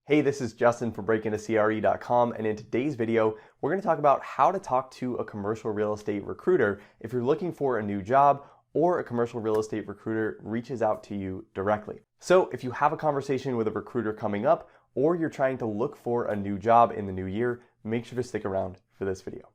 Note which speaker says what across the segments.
Speaker 1: Hey, this is Justin from breakintocre.com, and in today's video, we're going to talk about how to talk to a commercial real estate recruiter if you're looking for a new job or a commercial real estate recruiter reaches out to you directly. So if you have a conversation with a recruiter coming up or you're trying to look for a new job in the new year, make sure to stick around for this video.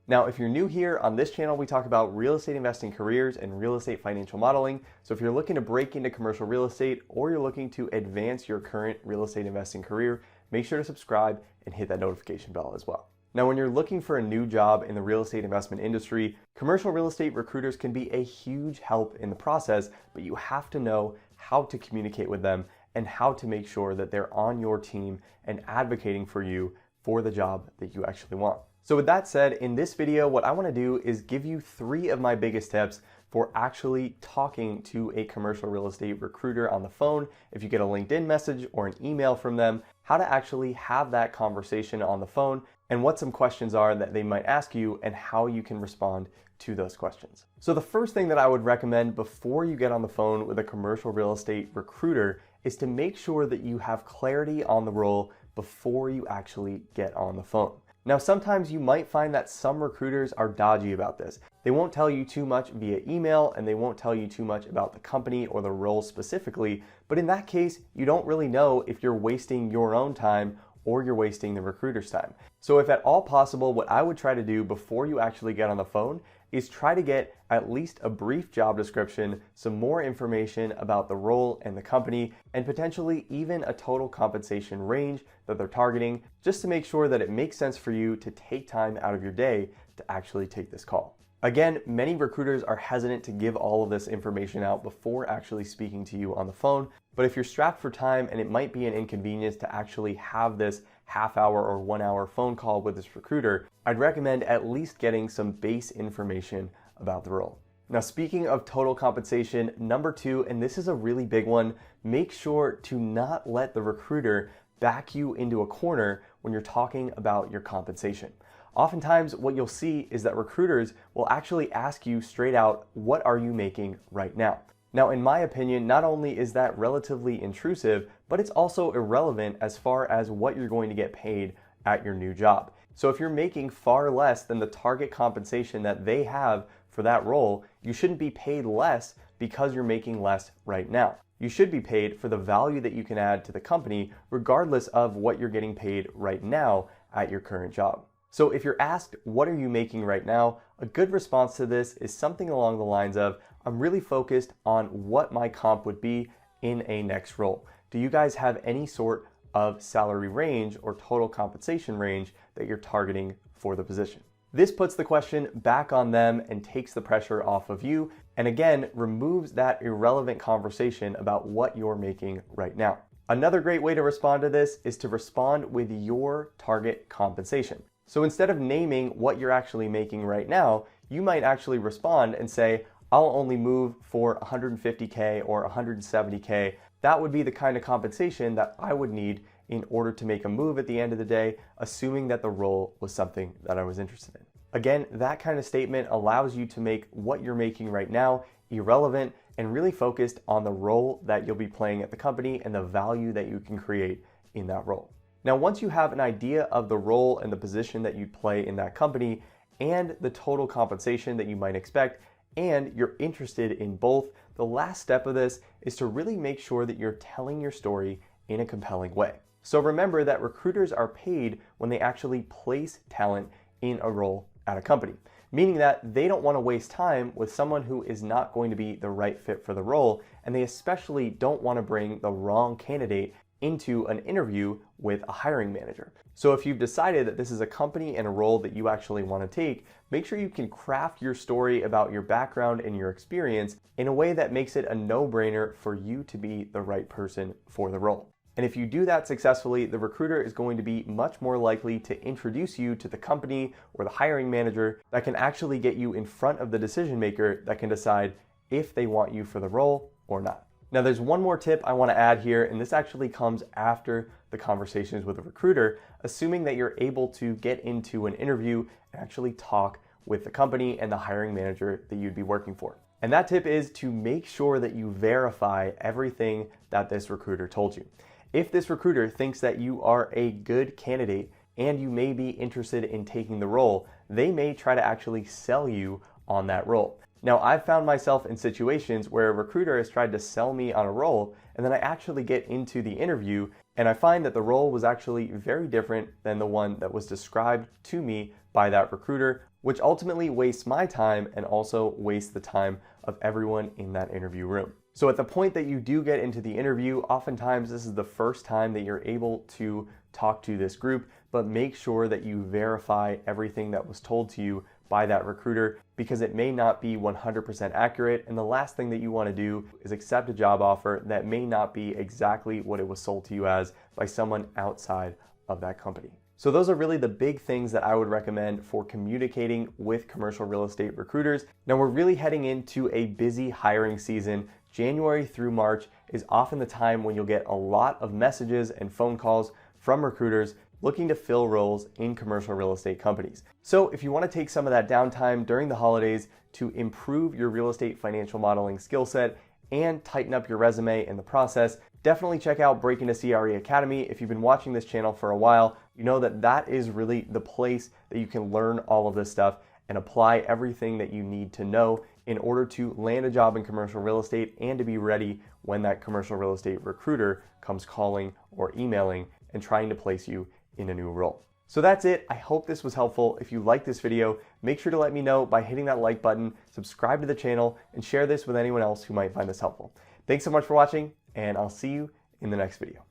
Speaker 1: Now, if you're new here, on this channel, we talk about real estate investing careers and real estate financial modeling. So if you're looking to break into commercial real estate or you're looking to advance your current real estate investing career, make sure to subscribe and hit that notification bell as well. Now, when you're looking for a new job in the real estate investment industry, commercial real estate recruiters can be a huge help in the process, but you have to know how to communicate with them and how to make sure that they're on your team and advocating for you for the job that you actually want. So with that said, in this video, what I want to do is give you 3 of my biggest tips for actually talking to a commercial real estate recruiter on the phone. If you get a LinkedIn message or an email from them, how to actually have that conversation on the phone and what some questions are that they might ask you and how you can respond to those questions. So the first thing that I would recommend before you get on the phone with a commercial real estate recruiter is to make sure that you have clarity on the role before you actually get on the phone. Now, sometimes you might find that some recruiters are dodgy about this. They won't tell you too much via email and they won't tell you too much about the company or the role specifically, but in that case, you don't really know if you're wasting your own time or you're wasting the recruiter's time. So if at all possible, what I would try to do before you actually get on the phone is try to get at least a brief job description, some more information about the role and the company, and potentially even a total compensation range that they're targeting, just to make sure that it makes sense for you to take time out of your day to actually take this call. Again, many recruiters are hesitant to give all of this information out before actually speaking to you on the phone, but if you're strapped for time and it might be an inconvenience to actually have this half-hour or 1-hour phone call with this recruiter, I'd recommend at least getting some base information about the role. Now, speaking of total compensation, number 2, and this is a really big one, make sure to not let the recruiter back you into a corner when you're talking about your compensation. Oftentimes, what you'll see is that recruiters will actually ask you straight out, what are you making right now? Now, in my opinion, not only is that relatively intrusive, but it's also irrelevant as far as what you're going to get paid at your new job. So if you're making far less than the target compensation that they have for that role, you shouldn't be paid less because you're making less right now. You should be paid for the value that you can add to the company, regardless of what you're getting paid right now at your current job. So if you're asked, what are you making right now? A good response to this is something along the lines of, I'm really focused on what my comp would be in a next role. Do you guys have any sort of salary range or total compensation range that you're targeting for the position? This puts the question back on them and takes the pressure off of you, and again, removes that irrelevant conversation about what you're making right now. Another great way to respond to this is to respond with your target compensation. So instead of naming what you're actually making right now, you might actually respond and say, I'll only move for 150K or 170K. That would be the kind of compensation that I would need in order to make a move at the end of the day, assuming that the role was something that I was interested in. Again, that kind of statement allows you to make what you're making right now irrelevant and really focused on the role that you'll be playing at the company and the value that you can create in that role. Now, once you have an idea of the role and the position that you'd play in that company and the total compensation that you might expect, and you're interested in both, the last step of this is to really make sure that you're telling your story in a compelling way. So remember that recruiters are paid when they actually place talent in a role at a company, meaning that they don't want to waste time with someone who is not going to be the right fit for the role, and they especially don't want to bring the wrong candidate into an interview with a hiring manager. So if you've decided that this is a company and a role that you actually want to take, make sure you can craft your story about your background and your experience in a way that makes it a no-brainer for you to be the right person for the role. And if you do that successfully, the recruiter is going to be much more likely to introduce you to the company or the hiring manager that can actually get you in front of the decision maker that can decide if they want you for the role or not. Now, there's one more tip I want to add here, and this actually comes after the conversations with a recruiter, assuming that you're able to get into an interview and actually talk with the company and the hiring manager that you'd be working for. And that tip is to make sure that you verify everything that this recruiter told you. If this recruiter thinks that you are a good candidate and you may be interested in taking the role, they may try to actually sell you on that role. Now, I've found myself in situations where a recruiter has tried to sell me on a role, and then I actually get into the interview and I find that the role was actually very different than the one that was described to me by that recruiter, which ultimately wastes my time and also wastes the time of everyone in that interview room. So at the point that you do get into the interview, oftentimes this is the first time that you're able to talk to this group, but make sure that you verify everything that was told to you by that recruiter, because it may not be 100% accurate. And the last thing that you want to do is accept a job offer that may not be exactly what it was sold to you as by someone outside of that company. So those are really the big things that I would recommend for communicating with commercial real estate recruiters. Now, we're really heading into a busy hiring season. January through March is often the time when you'll get a lot of messages and phone calls from recruiters looking to fill roles in commercial real estate companies. So if you want to take some of that downtime during the holidays to improve your real estate financial modeling skill set and tighten up your resume in the process, definitely check out Break Into CRE Academy. If you've been watching this channel for a while, you know that that is really the place that you can learn all of this stuff and apply everything that you need to know in order to land a job in commercial real estate and to be ready when that commercial real estate recruiter comes calling or emailing and trying to place you in a new role. So that's it. I hope this was helpful. If you like this video, make sure to let me know by hitting that like button, subscribe to the channel, and share this with anyone else who might find this helpful. Thanks so much for watching, and I'll see you in the next video.